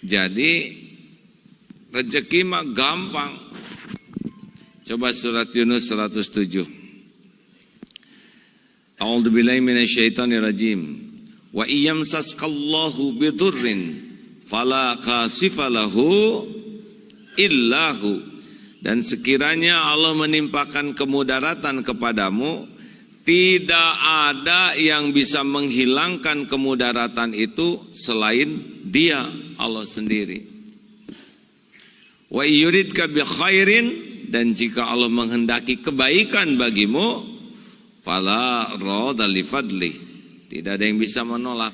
Jadi rezeki mah gampang. Coba surat Yunus 107. A'udzubillahi minasyaitonirrajim. Wa iyamsaskallahu bidurrin fala kashifa lahu illahu. Dan sekiranya Allah menimpakan kemudaratan kepadamu, tidak ada yang bisa menghilangkan kemudaratan itu selain Dia, Allah sendiri. Wa yuridka bi khairin, dan jika Allah menghendaki kebaikan bagimu, fala radha li fadli, tidak ada yang bisa menolak.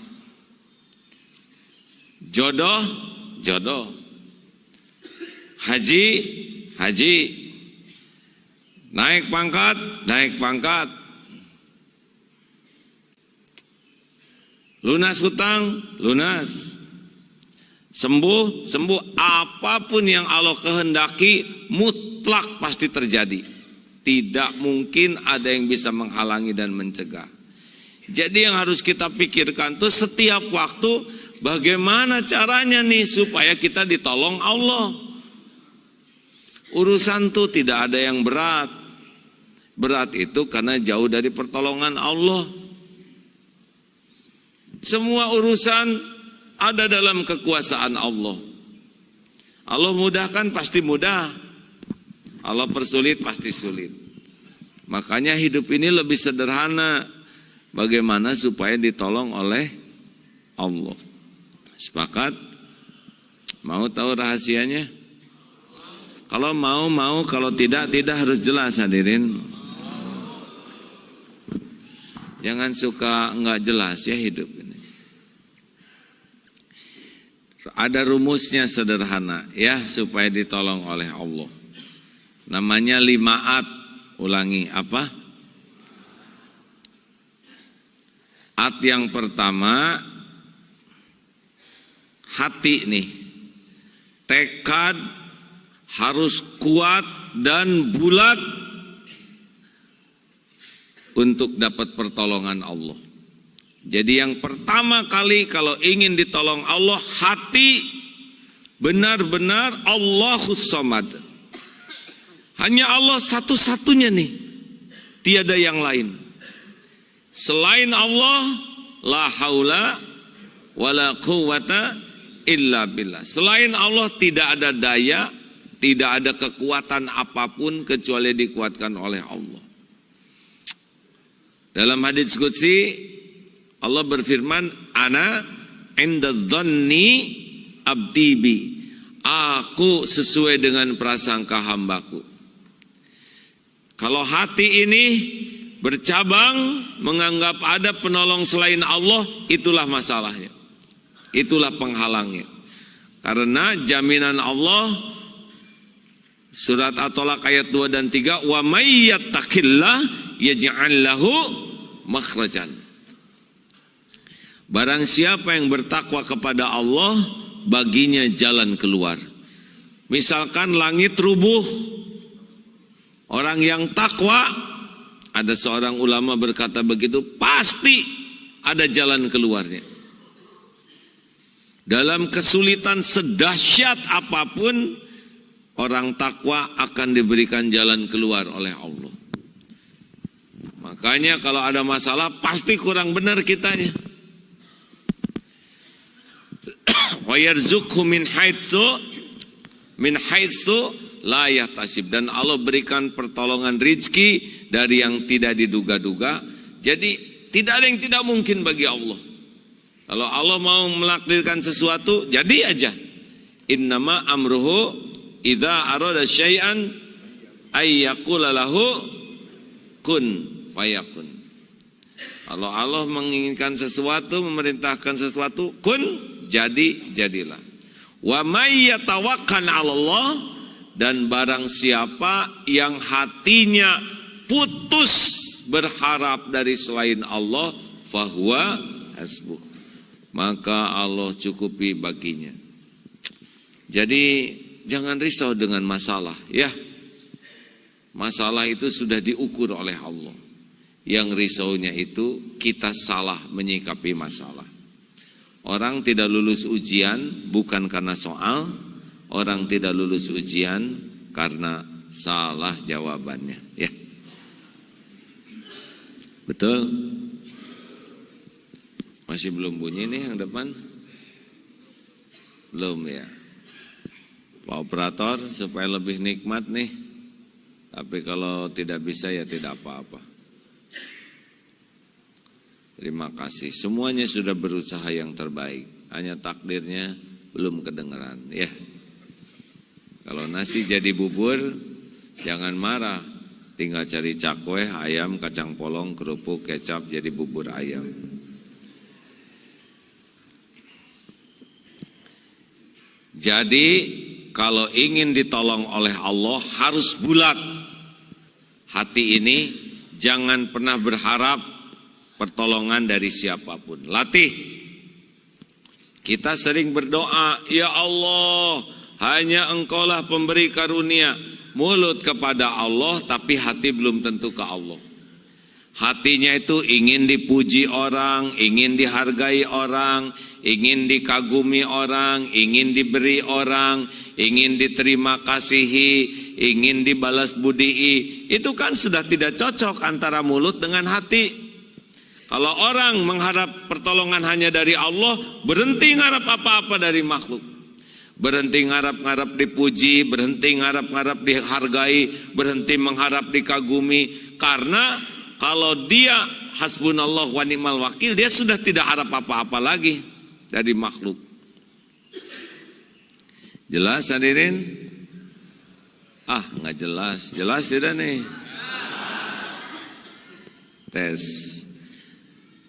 Jodoh, jodoh. Haji, haji. Naik pangkat, naik pangkat. Lunas hutang, lunas. Sembuh, sembuh. Apapun yang Allah kehendaki mutlak pasti terjadi. Tidak mungkin ada yang bisa menghalangi dan mencegah. Jadi yang harus kita pikirkan tuh setiap waktu, bagaimana caranya nih supaya kita ditolong Allah. Urusan tuh tidak ada yang berat. Berat itu karena jauh dari pertolongan Allah. Semua urusan ada dalam kekuasaan Allah. Allah mudahkan pasti mudah. Allah persulit pasti sulit. Makanya hidup ini lebih sederhana. Bagaimana supaya ditolong oleh Allah. Sepakat? Mau tahu rahasianya? Kalau mau, kalau tidak harus jelas hadirin. Jangan suka enggak jelas ya hidup ini. Ada rumusnya sederhana ya supaya ditolong oleh Allah. Namanya 5 at. Ulangi apa? At yang pertama, hati nih. Tekad harus kuat dan bulat untuk dapat pertolongan Allah. Jadi yang pertama kali kalau ingin ditolong Allah, hati benar-benar Allahus Samad. Hanya Allah satu-satunya nih, tiada yang lain. Selain Allah, la haula wala quwata illa billah. Selain Allah tidak ada daya, tidak ada kekuatan apapun kecuali dikuatkan oleh Allah. Dalam hadits qudsi Allah berfirman, ana inda dhanni abdi bi. Aku sesuai dengan prasangka hambaku. Kalau hati ini bercabang menganggap ada penolong selain Allah, itulah masalahnya. Itulah penghalangnya. Karena jaminan Allah surat At-Tolak ayat 2 dan 3, wa may yattaqillah yaj'al lahu makhrajan. Barang siapa yang bertakwa kepada Allah, baginya jalan keluar. Misalkan langit rubuh, orang yang takwa, ada seorang ulama berkata begitu, pasti ada jalan keluarnya. Dalam kesulitan sedahsyat apapun, orang takwa akan diberikan jalan keluar oleh Allah. Makanya kalau ada masalah pasti kurang benar kitanya. Wa yarzuqhu min haitsu la yahtasib, dan Allah berikan pertolongan rizki dari yang tidak diduga-duga. Jadi tidak ada yang tidak mungkin bagi Allah. Kalau Allah mau menakdirkan sesuatu, jadi aja. Innama amruhu idza arada syai'an ay yaqula lahu kun fayakun. Kalau Allah menginginkan sesuatu, memerintahkan sesuatu, kun, jadi, jadilah. Wa may yatawakkal 'ala Allah, dan barang siapa yang hatinya putus berharap dari selain Allah, fahuwa hasbuh, maka Allah cukupi baginya. Jadi jangan risau dengan masalah ya. Masalah itu sudah diukur oleh Allah. Yang risaunya itu kita salah menyikapi masalah. Orang tidak lulus ujian bukan karena soal, orang tidak lulus ujian karena salah jawabannya, ya. Betul? Masih belum bunyi nih yang depan? Belum ya. Pak Operator supaya lebih nikmat nih. Tapi kalau tidak bisa ya tidak apa-apa. Terima kasih. Semuanya sudah berusaha yang terbaik. Hanya takdirnya belum kedengeran, ya. Kalau nasi jadi bubur, jangan marah. Tinggal cari cakwe, ayam, kacang polong, kerupuk, kecap jadi bubur ayam. Jadi kalau ingin ditolong oleh Allah harus bulat. Hati ini jangan pernah berharap pertolongan dari siapapun. Latih. Kita sering berdoa, ya Allah, hanya Engkaulah pemberi karunia. Mulut kepada Allah tapi hati belum tentu ke Allah. Hatinya itu ingin dipuji orang, ingin dihargai orang, ingin dikagumi orang, ingin diberi orang, ingin diterima kasihi, ingin dibalas budii. Itu kan sudah tidak cocok antara mulut dengan hati. Kalau orang mengharap pertolongan hanya dari Allah, berhenti ngarap apa-apa dari makhluk. Berhenti ngarap-ngarap dipuji, berhenti ngarap-ngarap dihargai, berhenti mengharap dikagumi. Karena kalau dia hasbunallah wa ni'mal wakil, dia sudah tidak harap apa-apa lagi dari makhluk. Jelas hadirin? Nggak jelas. Jelas tidak nih? Tes.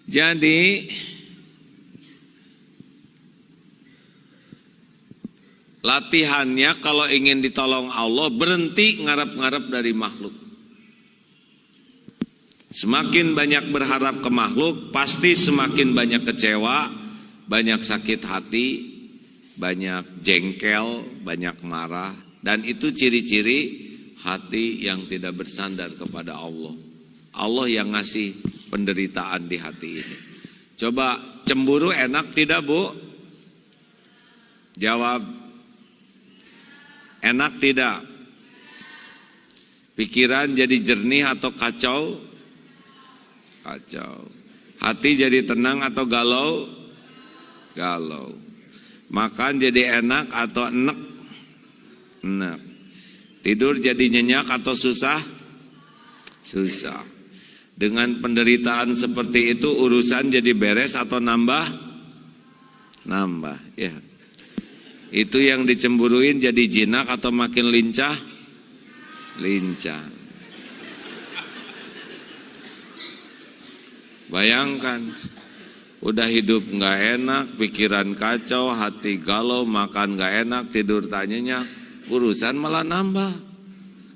Jadi latihannya kalau ingin ditolong Allah, berhenti ngarap-ngarap dari makhluk. Semakin banyak berharap ke makhluk, pasti semakin banyak kecewa, banyak sakit hati, banyak jengkel, banyak marah. Dan itu ciri-ciri hati yang tidak bersandar kepada Allah. Allah yang ngasih penderitaan di hati ini. Coba cemburu enak tidak, Bu? Jawab. Enak tidak? Pikiran jadi jernih atau kacau? Kacau. Hati jadi tenang atau galau? Galau. Makan jadi enak atau enek? Enek. Tidur jadi nyenyak atau susah? Susah. Dengan penderitaan seperti itu urusan jadi beres atau nambah? Nambah, ya. Itu yang dicemburuin jadi jinak atau makin lincah? Lincah. Bayangkan, udah hidup nggak enak, pikiran kacau, hati galau, makan nggak enak, tidur tak nyenyak, urusan malah nambah.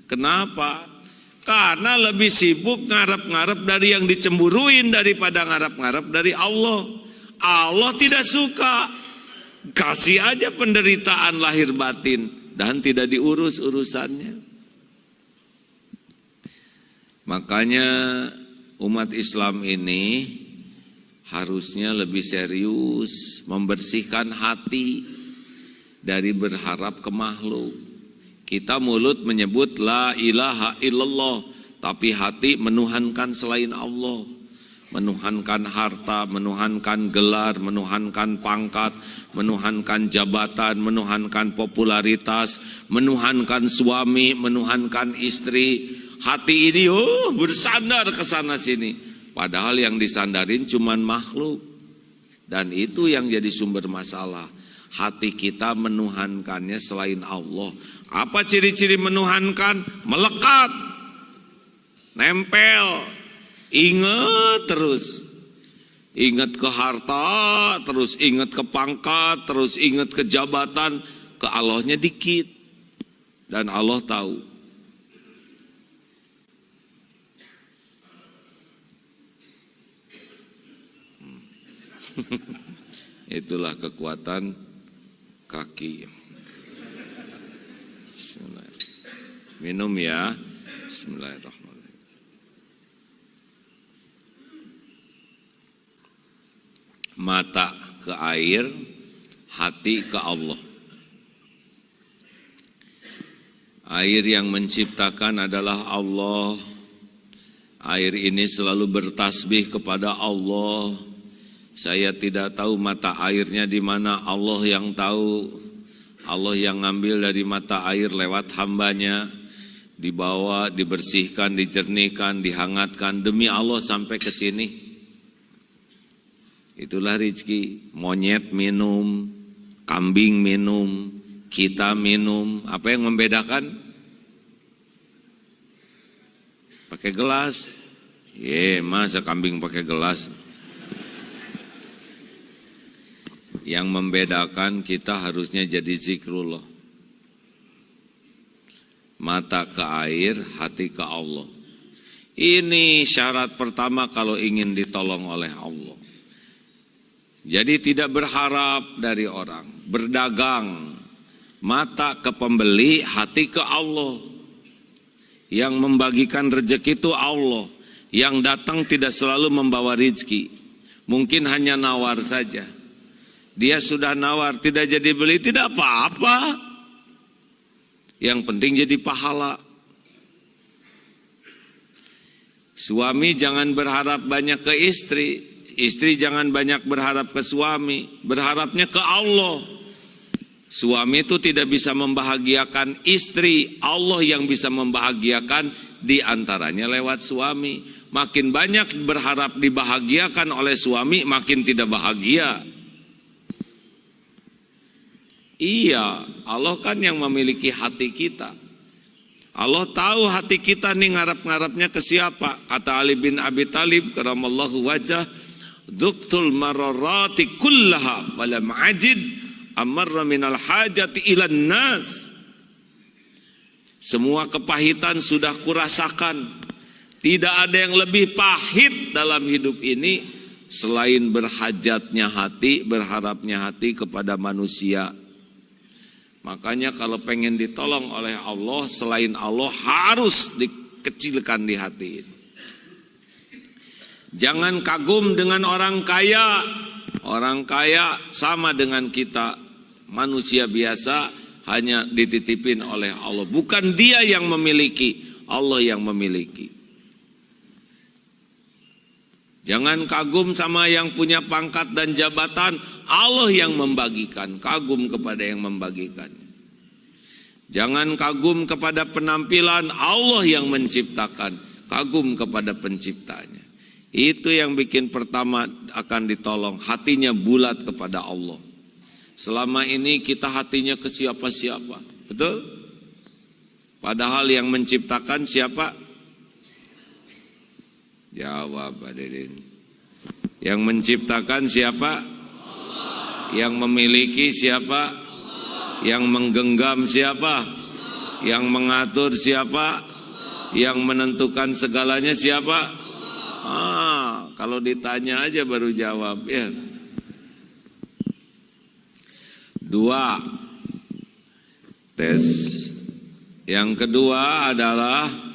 Kenapa? Karena lebih sibuk ngarep-ngarep dari yang dicemburuin daripada ngarep-ngarep dari Allah. Allah tidak suka. Kasih aja penderitaan lahir batin dan tidak diurus urusannya. Makanya umat Islam ini harusnya lebih serius membersihkan hati dari berharap ke makhluk. Kita mulut menyebut la ilaha illallah, tapi hati menuhankan selain Allah. Menuhankan harta, menuhankan gelar, menuhankan pangkat, menuhankan jabatan, menuhankan popularitas, menuhankan suami, menuhankan istri. Hati ini bersandar ke sana sini. Padahal yang disandarin cuman makhluk. Dan itu yang jadi sumber masalah. Hati kita menuhankannya selain Allah. Apa ciri-ciri menuhankan? Melekat, nempel. Ingat terus, ingat ke harta, terus ingat ke pangkat, terus ingat ke jabatan, ke Allahnya dikit. Dan Allah tahu. Itulah kekuatan kaki. Bismillahirrahmanirrahim. Minum ya. Bismillahirrahmanirrahim. Mata, ke air, hati ke Allah. Air yang menciptakan adalah Allah. Air ini selalu bertasbih kepada Allah. Saya tidak tahu mata airnya di mana, Allah yang tahu. Allah yang ngambil dari mata air lewat hambanya, dibawa, dibersihkan, dijernihkan, dihangatkan demi Allah sampai ke sini. Itulah rezeki. Monyet minum, kambing minum, kita minum. Apa yang membedakan? Pakai gelas. Masa kambing pakai gelas? Yang membedakan kita harusnya jadi zikrullah. Mata ke air, hati ke Allah. Ini syarat pertama kalau ingin ditolong oleh Allah. Jadi tidak berharap dari orang. Berdagang, mata ke pembeli, hati ke Allah. Yang membagikan rezeki itu Allah. Yang datang tidak selalu membawa rezeki. Mungkin hanya nawar saja. Dia sudah nawar, tidak jadi beli, tidak apa-apa. Yang penting jadi pahala. Suami jangan berharap banyak ke istri. Istri jangan banyak berharap ke suami. Berharapnya ke Allah. Suami itu tidak bisa membahagiakan istri. Allah yang bisa membahagiakan, di antaranya lewat suami. Makin banyak berharap dibahagiakan oleh suami, makin tidak bahagia. Iya, Allah kan yang memiliki hati kita. Allah tahu hati kita nih ngarap-ngarapnya ke siapa. Kata Ali bin Abi Thalib karamallahu wajah, "Dzuktul mararati kullaha falam ajid amarra minal hajati ilan nas." Semua kepahitan sudah kurasakan. Tidak ada yang lebih pahit dalam hidup ini selain berhajatnya hati, berharapnya hati kepada manusia. Makanya kalau pengen ditolong oleh Allah, selain Allah harus dikecilkan di hati ini. Jangan kagum dengan orang kaya. Orang kaya sama dengan kita, manusia biasa, hanya dititipin oleh Allah. Bukan dia yang memiliki, Allah yang memiliki. Jangan kagum sama yang punya pangkat dan jabatan, Allah yang membagikan, kagum kepada yang membagikan. Jangan kagum kepada penampilan, Allah yang menciptakan, kagum kepada penciptanya. Itu yang bikin pertama akan ditolong, hatinya bulat kepada Allah. Selama ini kita hatinya ke siapa-siapa, betul? Padahal yang menciptakan siapa? Jawab hadirin. Yang menciptakan siapa? Allah. Yang memiliki siapa? Allah. Yang menggenggam siapa? Allah. Yang mengatur siapa? Allah. Yang menentukan segalanya siapa? Allah. Kalau ditanya aja baru jawab ya. 2. Tes. Yang kedua adalah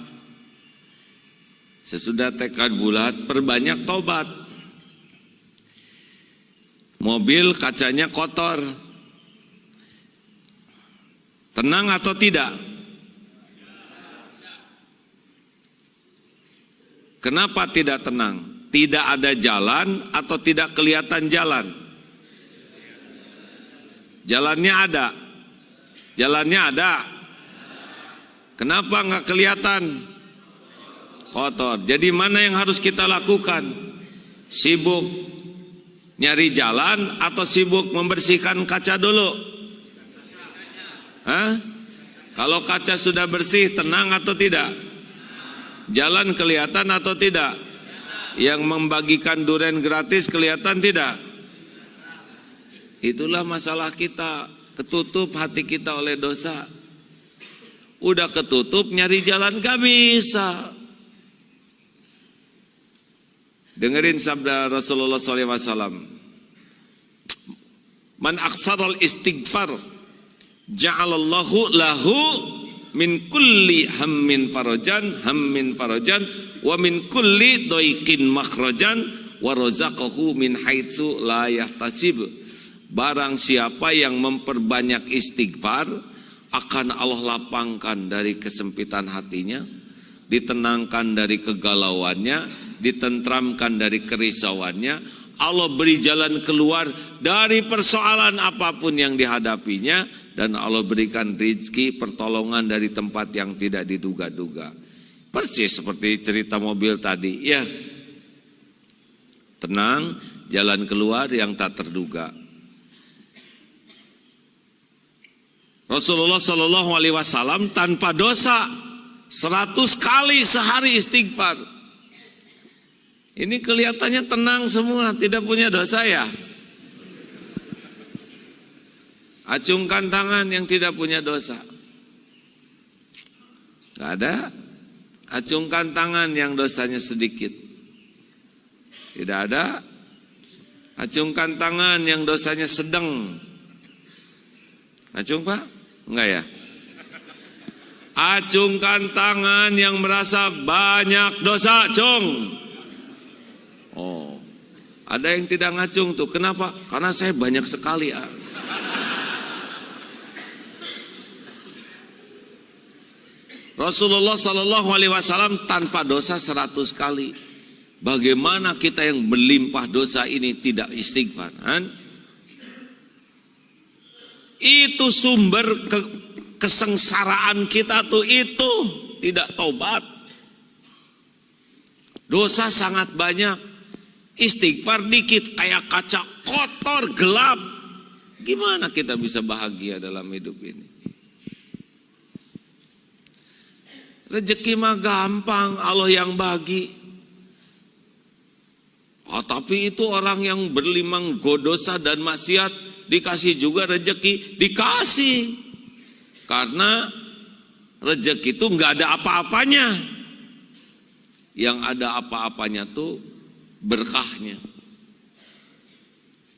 sesudah tekad bulat, perbanyak tobat. Mobil kacanya kotor. Tenang atau tidak? Kenapa tidak tenang? Tidak ada jalan atau tidak kelihatan jalan? Jalannya ada. Jalannya ada. Kenapa nggak kelihatan? Kotor. Jadi mana yang harus kita lakukan? Sibuk nyari jalan atau sibuk membersihkan kaca dulu? Hah? Kalau kaca sudah bersih, tenang atau tidak? Jalan kelihatan atau tidak? Yang membagikan durian gratis kelihatan tidak? Itulah masalah kita. Ketutup hati kita oleh dosa. Udah ketutup, nyari jalan gak bisa. Dengerin sabda Rasulullah SAW. Man aksaral istighfar ja'alallahu lahu min kulli hammin farajan wa min kulli doikin makhrajan wa razaqahu min haitsu la yahtasib. barang siapa yang memperbanyak istighfar, akan Allah lapangkan dari kesempitan hatinya, ditenangkan dari kegalauannya, ditentramkan dari kerisauannya. Allah beri jalan keluar dari persoalan apapun yang dihadapinya, dan Allah berikan rezeki pertolongan dari tempat yang tidak diduga-duga. Persis seperti cerita mobil tadi, ya. Tenang, jalan keluar yang tak terduga. Rasulullah Shallallahu Alaihi Wasallam tanpa dosa 100 kali sehari istighfar. Ini kelihatannya tenang semua, tidak punya dosa ya. Acungkan tangan yang tidak punya dosa. Gak ada. Acungkan tangan yang dosanya sedikit. Tidak ada. Acungkan tangan yang dosanya sedang. Acung Pak? Enggak ya? Acungkan tangan yang merasa banyak dosa, cung. Oh, ada yang tidak ngacung tuh. Kenapa? Karena saya banyak sekali. Rasulullah Shallallahu Alaihi Wasallam tanpa dosa 100 kali. Bagaimana kita yang berlimpah dosa ini tidak istighfar? Itu sumber kesengsaraan kita tuh, itu tidak taubat. Dosa sangat banyak, istighfar dikit kayak kaca kotor gelap. Gimana kita bisa bahagia dalam hidup ini? Rezeki mah gampang, Allah yang bagi. Tapi itu orang yang berlimang godosa dan maksiat dikasih juga rezeki, dikasih. Karena rezeki itu nggak ada apa-apanya. Yang ada apa-apanya tuh berkahnya.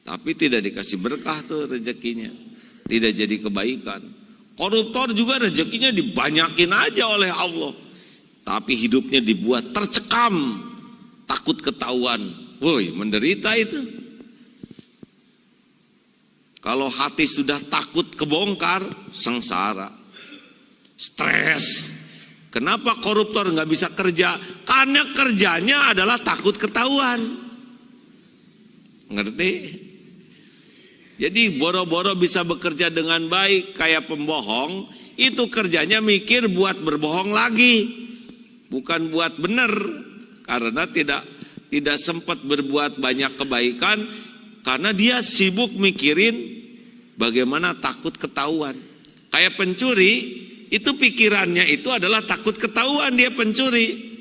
Tapi tidak dikasih berkah tuh rezekinya, tidak jadi kebaikan. Koruptor juga rezekinya dibanyakin aja oleh Allah, tapi hidupnya dibuat tercekam, takut ketahuan. Woi, menderita itu. Kalau hati sudah takut kebongkar, sengsara, stres. Kenapa koruptor nggak bisa kerja? Karena kerjanya adalah takut ketahuan. Ngerti? Jadi boro-boro bisa bekerja dengan baik kayak pembohong, itu kerjanya mikir buat berbohong lagi, bukan buat benar. Karena tidak sempat berbuat banyak kebaikan, karena dia sibuk mikirin bagaimana takut ketahuan. Kayak pencuri, itu pikirannya itu adalah takut ketahuan dia pencuri.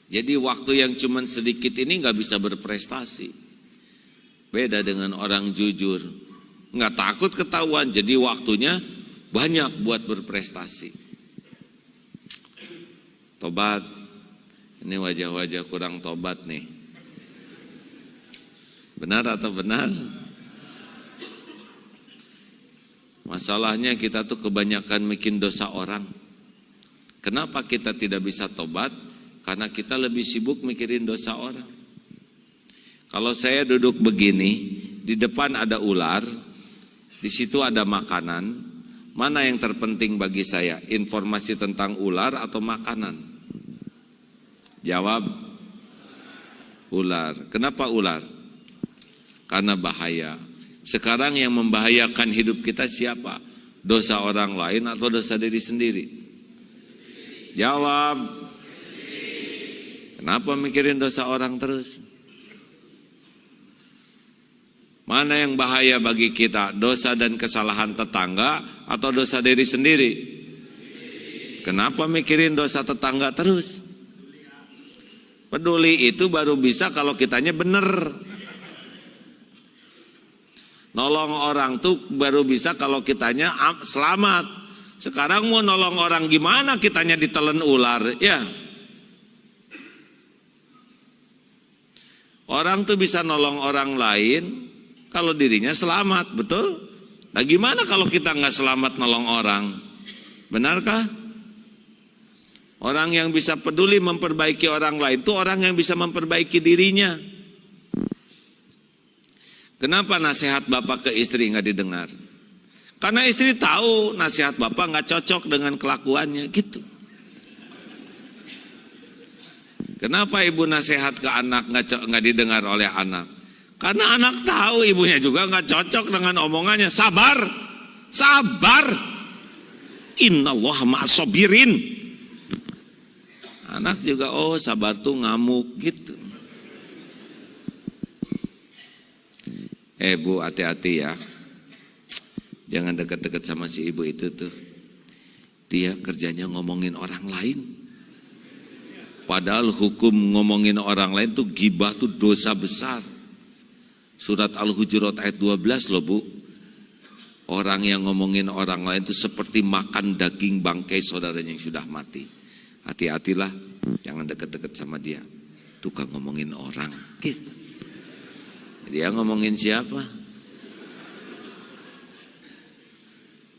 Jadi waktu yang cuman sedikit ini gak bisa berprestasi. Beda dengan orang jujur, gak takut ketahuan, jadi waktunya banyak buat berprestasi. Tobat. Ini wajah-wajah kurang tobat nih. Benar atau benar? Masalahnya kita tuh kebanyakan bikin dosa orang. Kenapa kita tidak bisa tobat? Karena kita lebih sibuk mikirin dosa orang. Kalau saya duduk begini, di depan ada ular, di situ ada makanan, mana yang terpenting bagi saya? Informasi tentang ular atau makanan? Jawab, ular. Kenapa ular? Karena bahaya. Sekarang yang membahayakan hidup kita siapa? Dosa orang lain atau dosa diri sendiri? Jawab. Kenapa mikirin dosa orang terus? Mana yang bahaya bagi kita? Dosa dan kesalahan tetangga atau dosa diri sendiri? Kenapa mikirin dosa tetangga terus? Peduli itu baru bisa kalau kitanya bener. Nolong orang tuh baru bisa kalau kitanya selamat. Sekarang mau nolong orang gimana kitanya ditelan ular, ya. Orang tuh bisa nolong orang lain kalau dirinya selamat, betul? Nah gimana kalau kita nggak selamat nolong orang? Benarkah? Orang yang bisa peduli memperbaiki orang lain itu orang yang bisa memperbaiki dirinya. Kenapa nasihat bapak ke istri nggak didengar? Karena istri tahu nasihat bapak nggak cocok dengan kelakuannya, gitu. Kenapa ibu nasihat ke anak nggak didengar oleh anak? Karena anak tahu ibunya juga nggak cocok dengan omongannya. Sabar, sabar. Innallaha ma'as sabirin. Anak juga, oh sabar tuh ngamuk, gitu. Bu, hati-hati ya. Jangan dekat-dekat sama si ibu itu tuh. Dia kerjanya ngomongin orang lain. Padahal hukum ngomongin orang lain tuh ghibah tuh dosa besar. Surat Al-Hujurat ayat 12 loh Bu. Orang yang ngomongin orang lain tuh seperti makan daging bangkai saudaranya yang sudah mati. Hati-hatilah, jangan dekat-dekat sama dia. Tukang ngomongin orang, gitu. Dia ngomongin siapa?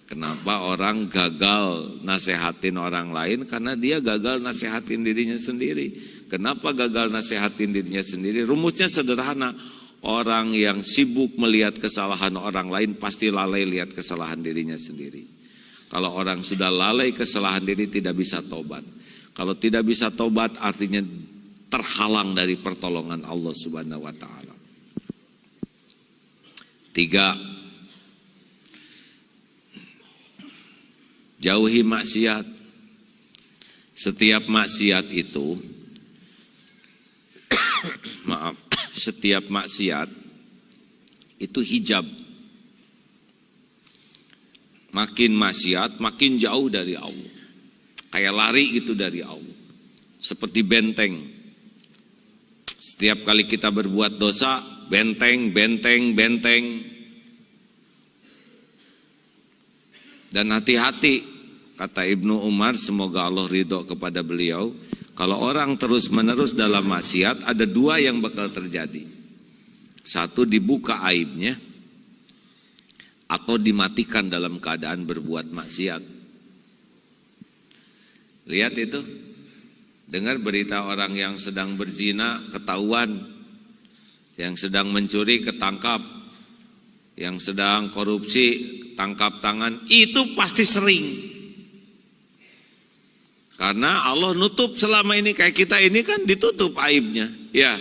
Kenapa orang gagal nasehatin orang lain? Karena dia gagal nasehatin dirinya sendiri. Kenapa gagal nasehatin dirinya sendiri? Rumusnya sederhana. Orang yang sibuk melihat kesalahan orang lain pasti lalai lihat kesalahan dirinya sendiri. Kalau orang sudah lalai kesalahan diri tidak bisa tobat. Kalau tidak bisa tobat artinya terhalang dari pertolongan Allah Subhanahu wa taala. 3. Jauhi maksiat. Setiap maksiat itu maaf, setiap maksiat itu hijab. Makin maksiat, makin jauh dari Allah. Kayak lari gitu dari Allah. Seperti benteng. Setiap kali kita berbuat dosa, benteng, benteng, benteng. Dan hati-hati, kata Ibnu Umar, semoga Allah ridho kepada beliau, kalau orang terus-menerus dalam maksiat, ada 2 yang bakal terjadi. 1, dibuka aibnya, atau dimatikan dalam keadaan berbuat maksiat. Lihat itu, dengar berita orang yang sedang berzina, ketahuan, yang sedang mencuri, ketangkap, yang sedang korupsi, tangkap tangan, itu pasti sering. Karena Allah nutup selama ini, kayak kita ini kan ditutup aibnya. Ya,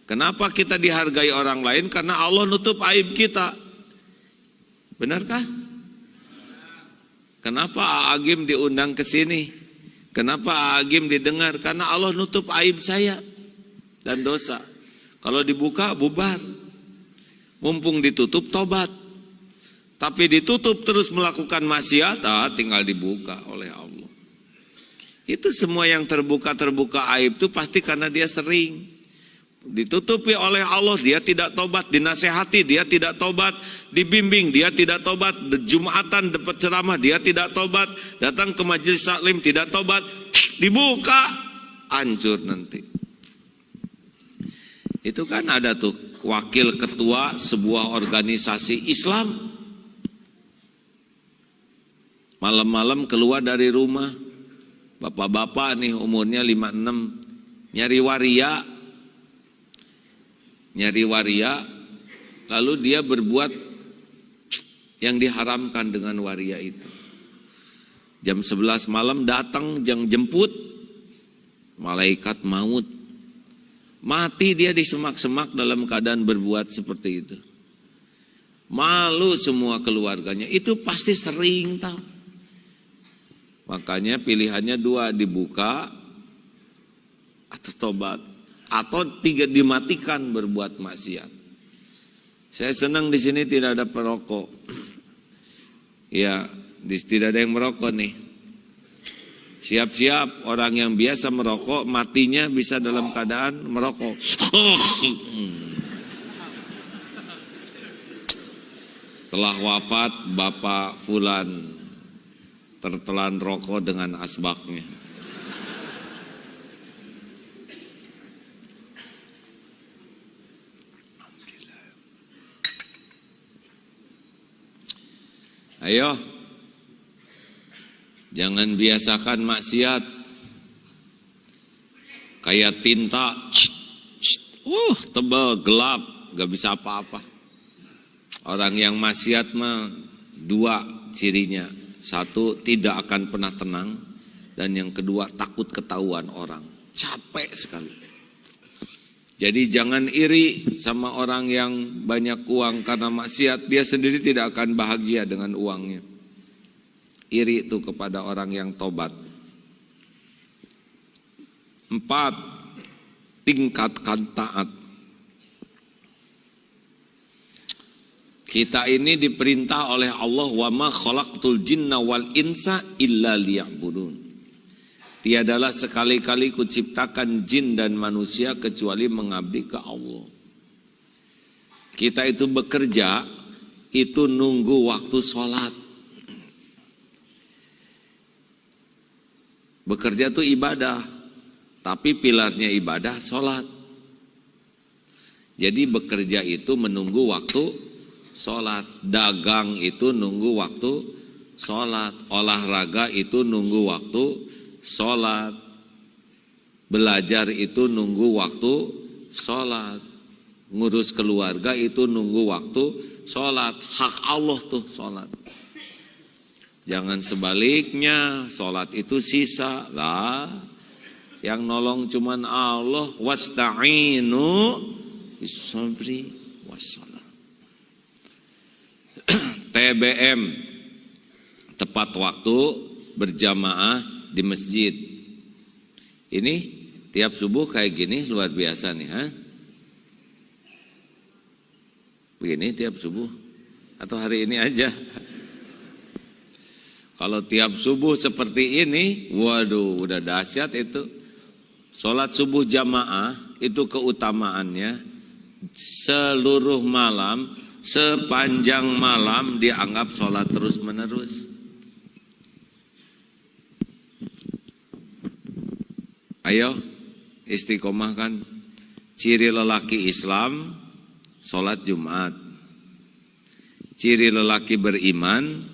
kenapa kita dihargai orang lain? Karena Allah nutup aib kita. Benarkah? Kenapa Agim diundang ke sini? Kenapa Agim didengar? Karena Allah nutup aib saya dan dosa. Kalau dibuka, bubar. Mumpung ditutup, tobat. Tapi ditutup terus melakukan maksiat, tinggal dibuka oleh Allah. Itu semua yang terbuka aib itu pasti karena dia sering. Ditutupi oleh Allah, dia tidak tobat. Dinasehati, dia tidak tobat. Dibimbing, dia tidak tobat. Jumatan dapat ceramah, dia tidak tobat. Datang ke majelis taklim, tidak tobat. Dibuka, hancur nanti. Itu kan ada tuh wakil ketua sebuah organisasi Islam. Malam-malam keluar dari rumah, bapak-bapak nih umurnya 56, nyari waria, lalu dia berbuat yang diharamkan dengan waria itu. Jam 11 malam datang yang jemput malaikat maut. Mati dia di semak-semak dalam keadaan berbuat seperti itu. Malu semua keluarganya, itu pasti sering tahu. Makanya pilihannya 2, dibuka atau tobat, atau 3, dimatikan berbuat maksiat. Saya senang di sini tidak ada perokok. Ya, tidak ada yang merokok nih. Siap-siap orang yang biasa merokok matinya bisa dalam keadaan merokok. Telah wafat Bapak Fulan, tertelan rokok dengan asbaknya. Ayo, jangan biasakan maksiat kayak tinta, tebal, gelap, gak bisa apa-apa. Orang yang maksiat mah dua cirinya. Satu, tidak akan pernah tenang. Dan yang kedua, takut ketahuan orang. Capek sekali. Jadi jangan iri sama orang yang banyak uang karena maksiat. Dia sendiri tidak akan bahagia dengan uangnya. Iri itu kepada orang yang tobat. 4, tingkatkan taat. Kita ini diperintah oleh Allah, wa ma khalaqtul jinna wal insa illa liya'budun. Tiadalah sekali-kali kuciptakan jin dan manusia kecuali mengabdi ke Allah. Kita itu bekerja, itu nunggu waktu sholat. Bekerja itu ibadah, tapi pilarnya ibadah sholat. Jadi bekerja itu menunggu waktu sholat. Dagang itu nunggu waktu sholat. Olahraga itu nunggu waktu sholat. Belajar itu nunggu waktu sholat. Ngurus keluarga itu nunggu waktu sholat. Hak Allah tuh sholat. Jangan sebaliknya, sholat itu sisa lah. Yang nolong cuman Allah. Wasta'inu bis-sabri was-salat. TBM, tepat waktu berjamaah di masjid. Ini tiap subuh kayak gini luar biasa nih, ha? Begini tiap subuh atau hari ini aja? Kalau tiap subuh seperti ini, waduh, udah dahsyat itu. Sholat subuh jamaah itu keutamaannya seluruh malam, sepanjang malam dianggap sholat terus menerus. Ayo istiqomahkan. Ciri lelaki Islam, sholat Jumat. Ciri lelaki beriman,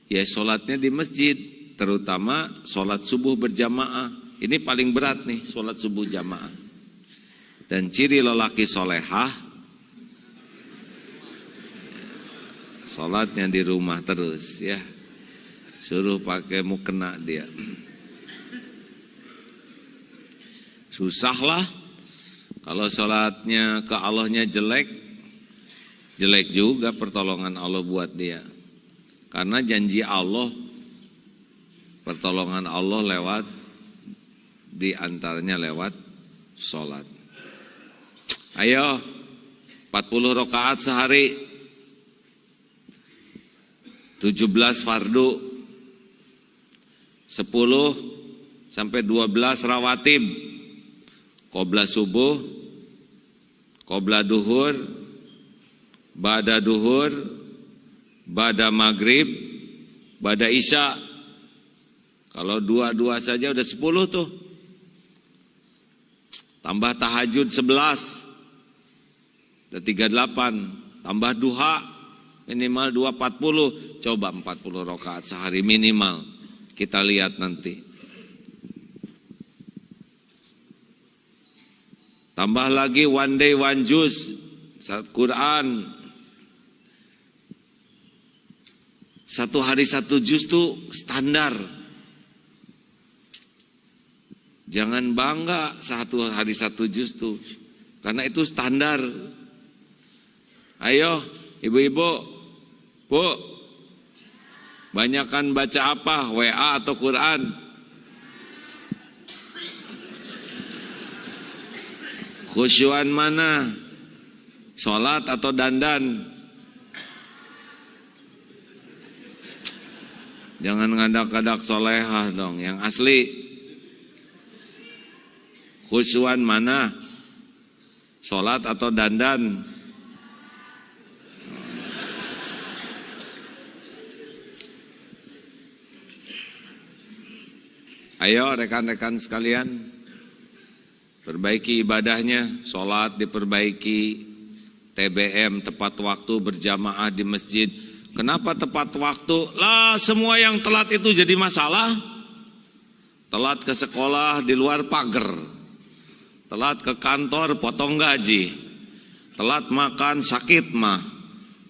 ya sholatnya di masjid, terutama sholat subuh berjamaah. Ini paling berat nih, sholat subuh jamaah. Dan ciri lelaki solehah, sholatnya di rumah terus ya. Suruh pakai mukena dia. Susah lah. Kalau sholatnya ke Allahnya jelek, jelek juga pertolongan Allah buat dia. Karena janji Allah, pertolongan Allah lewat, di antaranya lewat sholat. Ayo, 40 rakaat sehari, 17 fardu, 10 sampai 12 rawatib, qobla subuh, qobla duhur, ba'da duhur, ba'da maghrib, ba'da isya. Kalau dua-dua saja udah 10 tuh. Tambah tahajud 11, udah 38. Tambah duha minimal 240. Coba 40 rakaat sehari minimal. Kita lihat nanti. Tambah lagi one day one juz, Quran. Satu hari satu juz tuh standar. Jangan bangga satu hari satu juz tuh, karena itu standar. Ayo ibu-ibu, bu, banyakan baca apa? WA atau Quran? Khusyuan mana? Sholat atau dandan? Jangan ngadak-ngadak solehah dong, yang asli. Khusyuan mana? Sholat atau dandan? Ayo rekan-rekan sekalian, perbaiki ibadahnya. Sholat diperbaiki, TBM tepat waktu berjamaah di masjid. Kenapa tepat waktu? Lah semua yang telat itu jadi masalah. Telat ke sekolah di luar pagar, telat ke kantor potong gaji, telat makan sakit mah,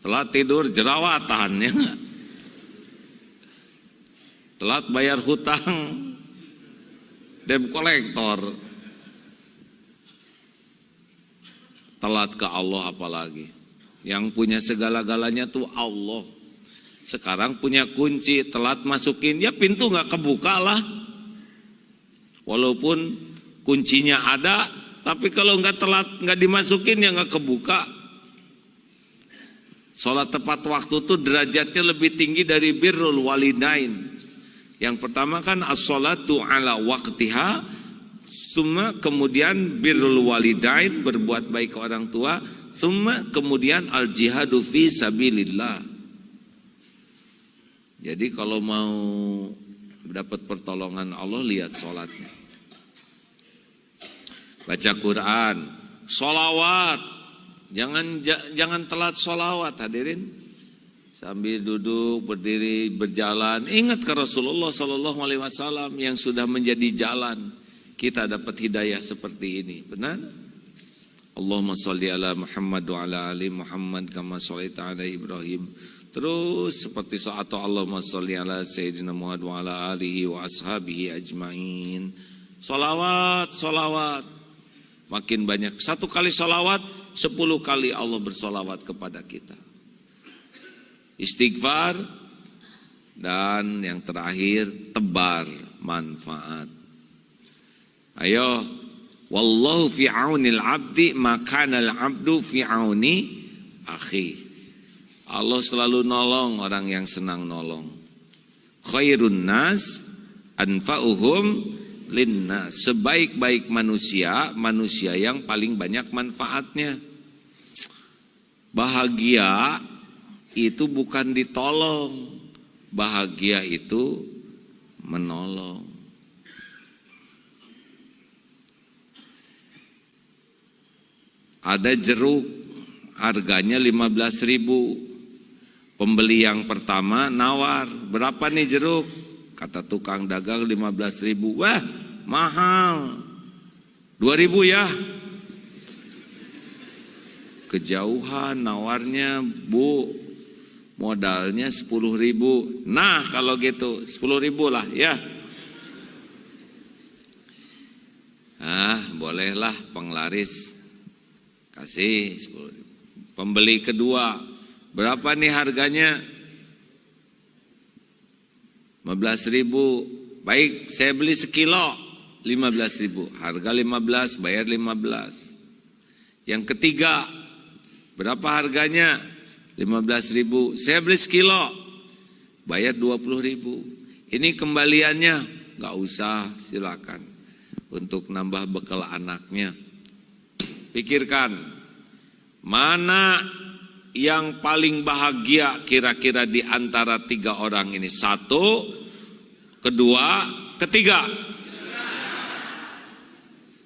Telat tidur jerawatan, ya nggak? Telat bayar hutang, debt collector. Telat ke Allah apalagi. Yang punya segala-galanya tuh Allah. Sekarang punya kunci, telat masukin, ya pintu nggak kebuka lah. Walaupun kuncinya ada, tapi kalau nggak telat, nggak dimasukin ya nggak kebuka. Sholat tepat waktu tuh derajatnya lebih tinggi dari birrul walidain. Yang pertama kan as-sholatu ala waqtiha, summa kemudian birrul walidain, berbuat baik ke orang tua, summa kemudian al-jihadu fi sabilillah. Jadi kalau mau dapat pertolongan Allah, lihat sholatnya. Baca Quran, sholawat, jangan telat sholawat hadirin. Sambil duduk, berdiri, berjalan, ingat ke Rasulullah SAW yang sudah menjadi jalan. Kita dapat hidayah seperti ini, benar? Allahumma sholli ala Muhammad wa ala ali Muhammad kama shallaita ala Ibrahim. Terus seperti saat Allahumma sholli ala Sayyidina Muhammad wa ala alihi wa ashabihi ajma'in. Salawat, salawat. Makin banyak. 1 kali salawat, 10 kali Allah bersalawat kepada kita. Istighfar. Dan yang terakhir, tebar manfaat. Ayo. Wallahu fi aunil abdi makanal abdu fi auni akhi. Allah selalu nolong orang yang senang nolong. Khairun nas anfa'uhum linnas. Sebaik-baik manusia, manusia yang paling banyak manfaatnya. Bahagia itu bukan ditolong. Bahagia itu menolong. Ada jeruk, harganya 15.000. Pembeli yang pertama nawar, berapa nih jeruk? Kata tukang dagang 15.000. Wah, mahal. 2.000 ya. Kejauhan nawarnya, Bu. Modalnya 10.000. Nah, kalau gitu 10.000 lah ya. Bolehlah penglaris kasih 10.000. Pembeli kedua, berapa nih harganya? 15.000. Baik, saya beli sekilo 15.000. Harga 15, bayar 15. Yang ketiga, berapa harganya? 15.000. Saya beli sekilo, bayar 20.000. Ini kembaliannya, nggak usah, silakan. Untuk nambah bekal anaknya. Pikirkan, mana yang paling bahagia kira-kira di antara 3 orang ini? 1, kedua, ketiga.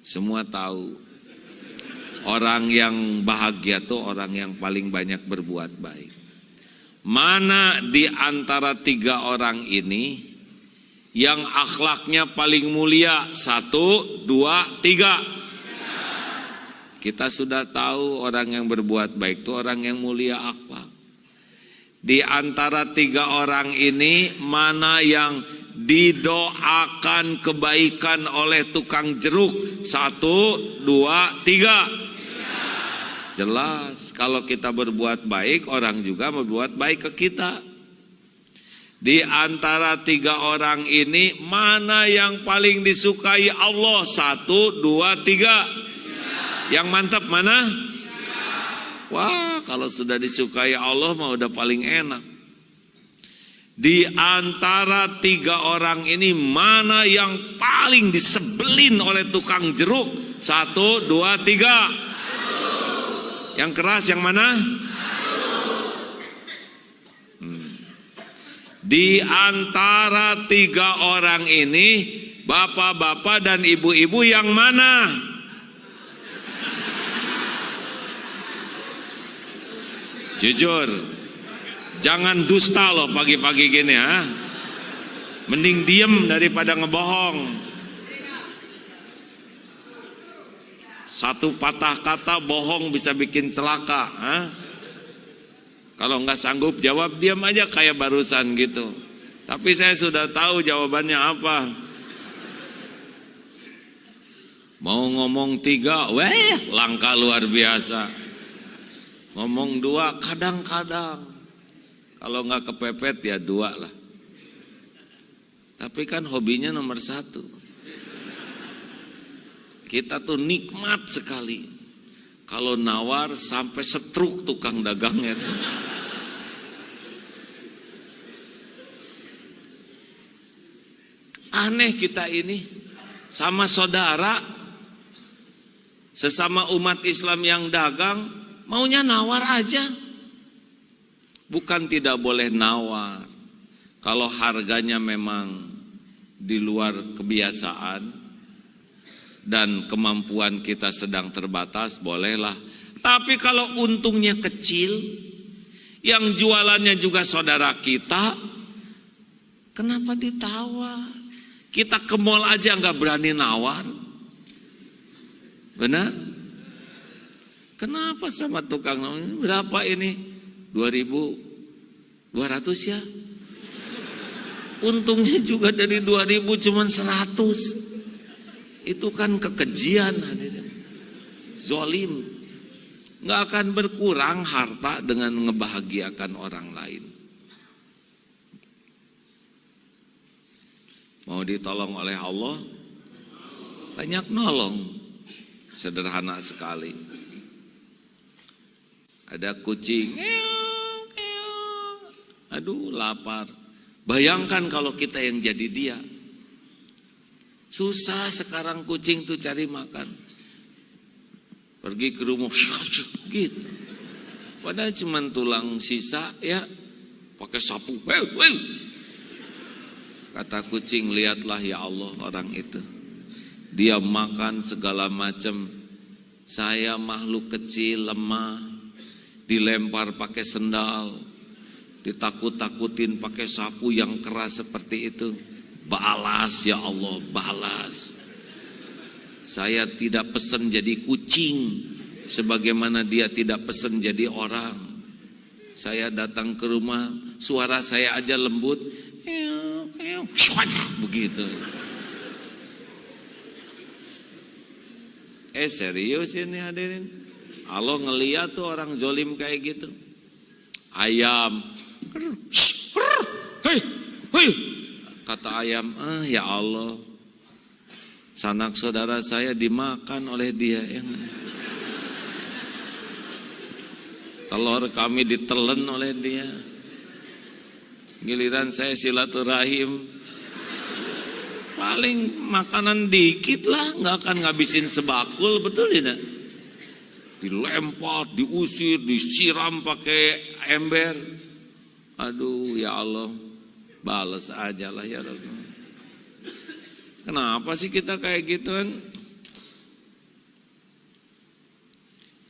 Semua tahu. Orang yang bahagia tuh orang yang paling banyak berbuat baik. Mana di antara 3 orang ini yang akhlaknya paling mulia? 1, 2, 3. Kita sudah tahu orang yang berbuat baik itu orang yang mulia akhlak. Di antara 3 orang ini, mana yang didoakan kebaikan oleh tukang jeruk? 1, 2, 3. Jelas, kalau kita berbuat baik, orang juga berbuat baik ke kita. Di antara 3 orang ini, mana yang paling disukai Allah? 1, 2, 3. Yang mantap mana? Wah, kalau sudah disukai Allah mah udah paling enak. Di antara 3 orang ini, mana yang paling disebelin oleh tukang jeruk? 1, 2, 3. Yang keras yang mana? Di antara 3 orang ini, bapak-bapak dan ibu-ibu yang mana? Jujur, jangan dusta loh pagi-pagi gini ya. Mending diem daripada ngebohong. Satu patah kata bohong bisa bikin celaka. Kalau nggak sanggup jawab, diam aja kayak barusan gitu. Tapi saya sudah tahu jawabannya apa. Mau ngomong 3, langkah luar biasa. Ngomong 2 kadang-kadang. Kalau nggak kepepet ya 2 lah. Tapi kan hobinya nomor 1. Kita tuh nikmat sekali. Kalau nawar sampai setruk tukang dagangnya tuh. Aneh kita ini, sama saudara, sesama umat Islam yang dagang, maunya nawar aja. Bukan tidak boleh nawar. Kalau harganya memang di luar kebiasaan dan kemampuan kita sedang terbatas, bolehlah. Tapi kalau untungnya kecil, yang jualannya juga saudara kita, kenapa ditawar? Kita ke mall aja nggak berani nawar. Benar? Kenapa sama tukang nawar? Berapa ini? 2.200 ya? Untungnya juga dari 2.000 cuman 100. Itu kan kekejian. Zolim. Nggak akan berkurang harta dengan ngebahagiakan orang lain. Mau ditolong oleh Allah, banyak nolong. Sederhana sekali. Ada kucing, aduh lapar. Bayangkan kalau kita yang jadi dia. Susah sekarang kucing tuh cari makan. Pergi ke rumah, gitu. Padahal cuma tulang sisa ya, pakai sapu. Kata kucing, lihatlah ya Allah orang itu. Dia makan segala macam. Saya makhluk kecil, lemah. Dilempar pakai sendal. Ditakut-takutin pakai sapu yang keras seperti itu. Balas ya Allah, balas. Saya tidak pesan jadi kucing. Sebagaimana dia tidak pesan jadi orang. Saya datang ke rumah, suara saya aja lembut. Begitu. Serius ini hadirin. Allah ngeliat tuh orang zolim kayak gitu. Ayam, hei, kata ayam, ya Allah, sanak saudara saya dimakan oleh dia. Telur kami ditelen oleh dia. Giliran saya silaturahim, paling makanan dikit lah, nggak akan ngabisin sebakul, betul tidak? Dilempar, diusir, disiram pakai ember. Aduh ya Allah, balas aja lah ya Rabbi. Kenapa sih kita kayak gituan?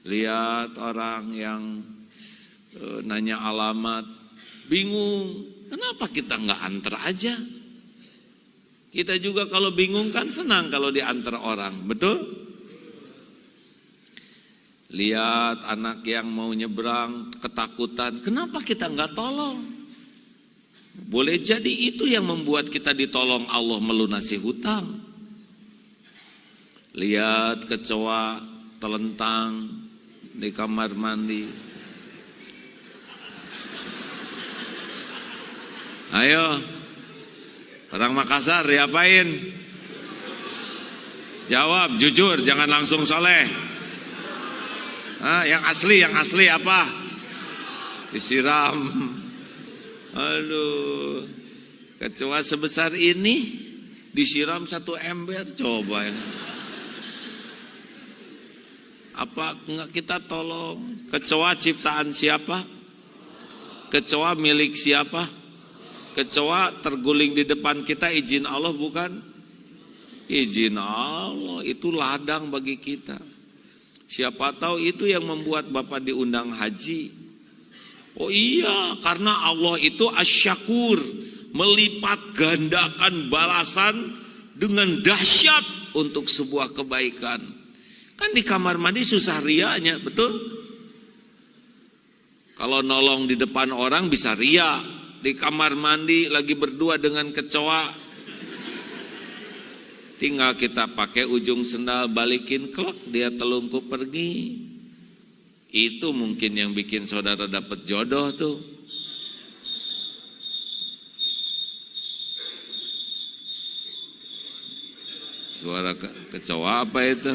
Lihat orang yang nanya alamat, bingung. Kenapa kita nggak antar aja? Kita juga kalau bingung kan senang kalau diantar orang, betul? Lihat anak yang mau nyebrang ketakutan, kenapa kita nggak tolong? Boleh jadi itu yang membuat kita ditolong Allah melunasi hutang. Lihat kecoa telentang di kamar mandi. Ayo, orang Makassar diapain? Jawab jujur, jangan langsung soleh. Yang asli apa? Disiram. Aduh, kecoa sebesar ini disiram 1 ember, coba. Apa enggak kita tolong? Kecoa ciptaan siapa? Kecoa milik siapa? Kecoa terguling di depan kita izin Allah bukan? Izin Allah, itu ladang bagi kita. Siapa tahu itu yang membuat Bapak diundang haji. Oh iya, karena Allah itu asyakur, melipat gandakan balasan dengan dahsyat untuk sebuah kebaikan. Kan di kamar mandi susah rianya, betul? Kalau nolong di depan orang bisa ria, di kamar mandi lagi berdua dengan kecoa, tinggal kita pakai ujung sendal balikin, klok, dia telungkup pergi. Itu mungkin yang bikin saudara dapat jodoh tuh. Suara kecoa apa itu?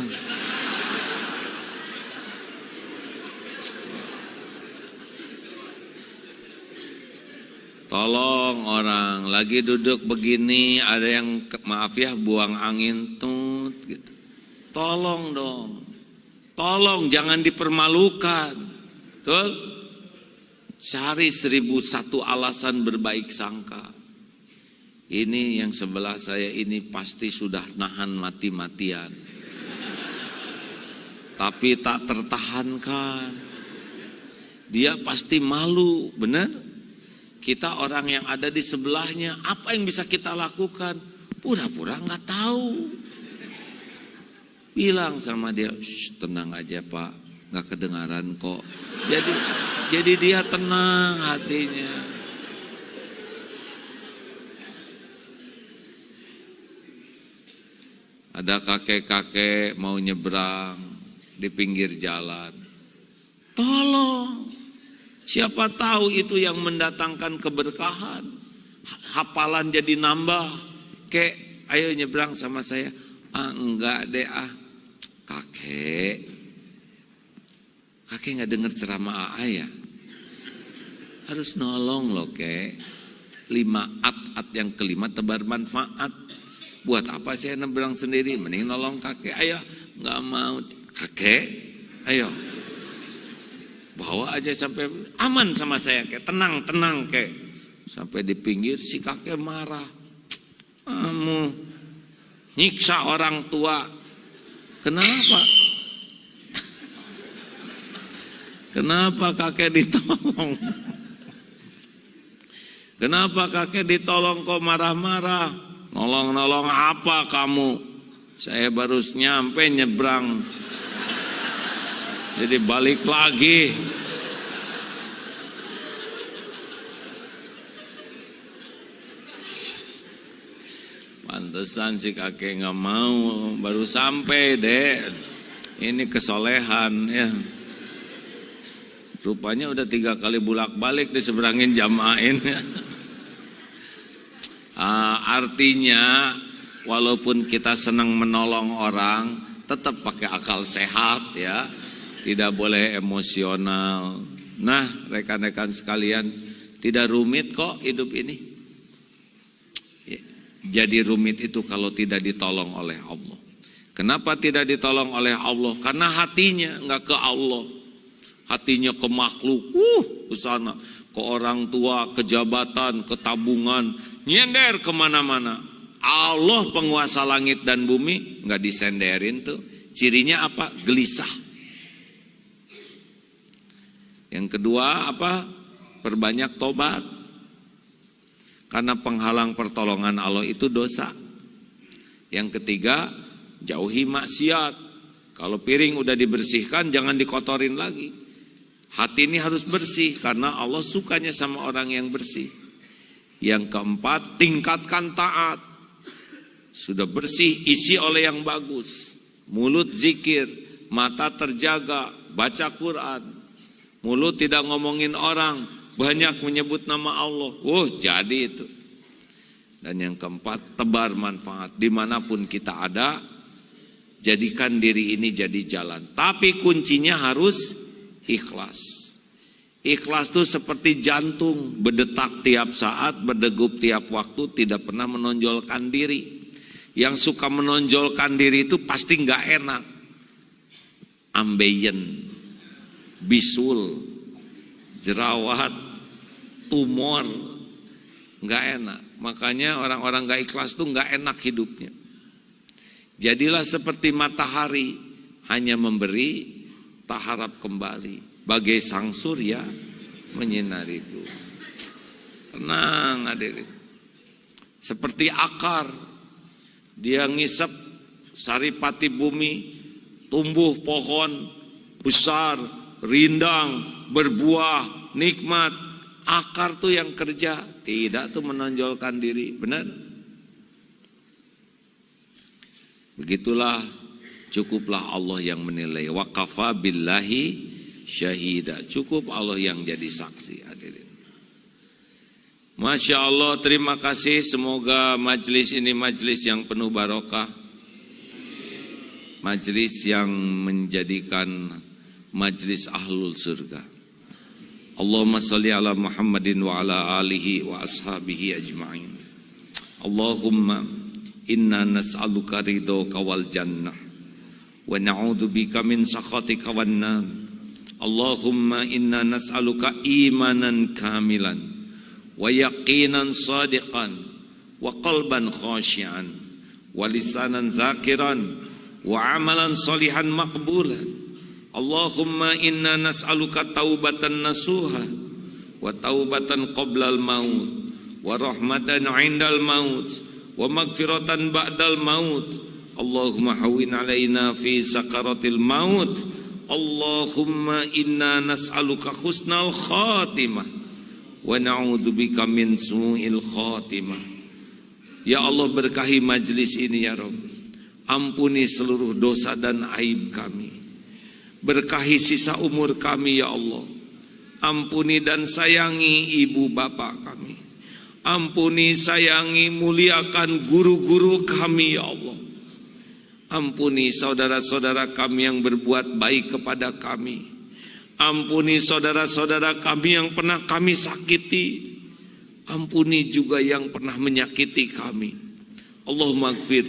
Tolong orang lagi duduk begini, ada yang maaf ya buang angin tut gitu. Tolong dong. Tolong jangan dipermalukan. Betul? Cari 1001 alasan berbaik sangka. Ini yang sebelah saya ini pasti sudah nahan mati-matian. Tapi tak tertahankan. Dia pasti malu, benar? Kita orang yang ada di sebelahnya, apa yang bisa kita lakukan? Pura-pura nggak tahu. Bilang sama dia, tenang aja Pak, nggak kedengaran kok. Jadi dia tenang hatinya. Ada kakek-kakek mau nyebrang di pinggir jalan. Tolong. Siapa tahu itu yang mendatangkan keberkahan. Hafalan jadi nambah. Kek, ayo nyebrang sama saya. Enggak deh Kakek nggak dengar ceramah ya. Harus nolong loh kek. 5 at yang kelima tebar manfaat. Buat apa saya nyebrang sendiri? Mending nolong kakek. Ayo, nggak mau. Kakek, ayo. Bawa aja sampai aman sama saya kek. Tenang kek. Sampai di pinggir si kakek marah. Kamu nyiksa orang tua. Kenapa? Kenapa kakek ditolong? Kenapa kakek ditolong kok marah-marah? Nolong-nolong apa kamu? Saya baru nyampe nyebrang. Jadi balik lagi. Pantesan si kakek nggak mau, baru sampai deh. Ini kesolehan ya. Rupanya udah 3 kali bolak-balik diseberangin jamain. Artinya walaupun kita senang menolong orang, tetap pakai akal sehat ya. Tidak boleh emosional. Nah, rekan-rekan sekalian, tidak rumit kok hidup ini. Jadi rumit itu kalau tidak ditolong oleh Allah. Kenapa tidak ditolong oleh Allah? Karena hatinya nggak ke Allah. Hatinya ke makhluk, ke sana, ke orang tua, ke jabatan, ke tabungan, nyender kemana-mana. Allah penguasa langit dan bumi, nggak disenderin tuh. Cirinya apa? Gelisah. Yang kedua apa? Perbanyak tobat. Karena penghalang pertolongan Allah itu dosa. Yang ketiga, jauhi maksiat. Kalau piring udah dibersihkan, jangan dikotorin lagi. Hati ini harus bersih, karena Allah sukanya sama orang yang bersih. Yang keempat, tingkatkan taat. Sudah bersih, isi oleh yang bagus. Mulut zikir, mata terjaga, baca Quran. Mulut tidak ngomongin orang, banyak menyebut nama Allah. Jadi itu. Dan yang keempat, tebar manfaat. Dimanapun kita ada, jadikan diri ini jadi jalan. Tapi kuncinya harus ikhlas. Ikhlas itu seperti jantung, berdetak tiap saat, berdegup tiap waktu, tidak pernah menonjolkan diri. Yang suka menonjolkan diri itu pasti nggak enak. Ambeien, bisul, jerawat, tumor, nggak enak. Makanya orang-orang nggak ikhlas tuh nggak enak hidupnya. Jadilah seperti matahari, hanya memberi, tak harap kembali. Bagai sang surya menyinari bumi. Tenang hadirin. Seperti akar, dia ngisep saripati bumi, tumbuh pohon besar, rindang, berbuah, nikmat, akar tuh yang kerja, tidak tuh menonjolkan diri, benar? Begitulah, cukuplah Allah yang menilai. Wa kafa billahi syahida, cukup Allah yang jadi saksi. Hadirin, Masya Allah, terima kasih. Semoga majelis ini majelis yang penuh barokah, majelis yang menjadikan majelis ahlul surga. Allahumma salli ala Muhammadin wa ala alihi wa ashabihi ajma'in. Allahumma inna nas'aluka ridhoka wal jannah wa na'udzubika min sakhatika wan nar. Allahumma inna nas'aluka imanan kamilan wa yaqinan sadiqan wa qalban khashi'an wa lisanan zakiran wa amalan salihan maqbulan. Allahumma inna nas'aluka taubatan nasuha wa taubatan qoblal maut wa rahmatan indal maut wa magfiratan ba'dal maut. Allahumma hawin alaina fi sakaratil maut. Allahumma inna nas'aluka husnal khatimah wa na'udzubika min su'il khatimah. Ya Allah, berkahi majlis ini ya Rabb. Ampuni seluruh dosa dan aib kami. Berkahi sisa umur kami ya Allah. Ampuni dan sayangi ibu bapak kami. Ampuni, sayangi, muliakan guru-guru kami ya Allah. Ampuni saudara-saudara kami yang berbuat baik kepada kami. Ampuni saudara-saudara kami yang pernah kami sakiti. Ampuni juga yang pernah menyakiti kami. Allahumma ighfir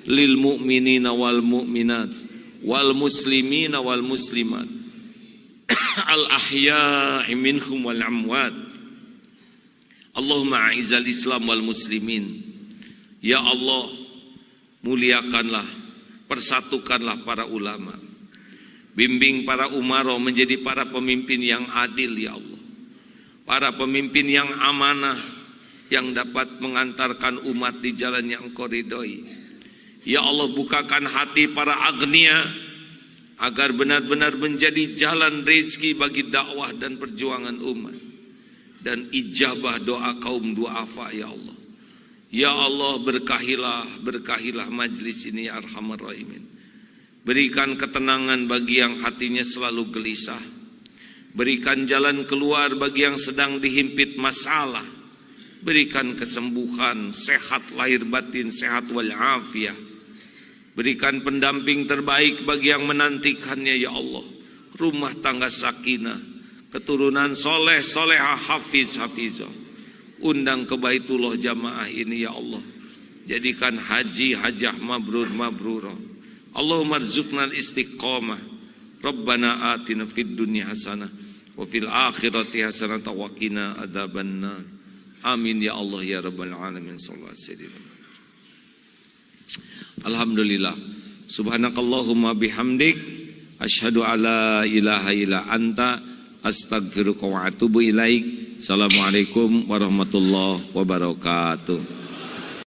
lil mu'minina wal mu'minat wal muslimina wal muslimat al ahya'i minhum wal amwat. Allahumma a'izal Islam wal muslimin. Ya Allah, muliakanlah, persatukanlah para ulama. Bimbing para umaro menjadi para pemimpin yang adil ya Allah. Para pemimpin yang amanah, yang dapat mengantarkan umat di jalan yang Engkau ridhoi. Ya Allah, bukakan hati para agnia agar benar-benar menjadi jalan rezeki bagi dakwah dan perjuangan umat, dan ijabah doa kaum duafa ya Allah. Ya Allah, berkahilah majlis ini ya Arhamar Rahimin. Berikan ketenangan bagi yang hatinya selalu gelisah. Berikan jalan keluar bagi yang sedang dihimpit masalah. Berikan kesembuhan, sehat lahir batin, sehat wal afiyah. Berikan pendamping terbaik bagi yang menantikannya ya Allah. Rumah tangga sakinah, keturunan soleh, solehah, hafiz, hafizah. Undang ke Baitullah jamaah ini ya Allah. Jadikan haji, hajah mabrur, mabrurah. Allahumma rzuqnal istiqamah. Rabbana atina fid dunya hasanah wa fil akhirati hasanah wa qina adzabannar. Amin ya Allah ya rabbal alamin. Sallallahu alaihi wasallam. Alhamdulillah. Subhanakallahumma bihamdik asyhadu alla ilaha illa anta astaghfiruka wa atubu ilaik. Assalamualaikum warahmatullahi wabarakatuh.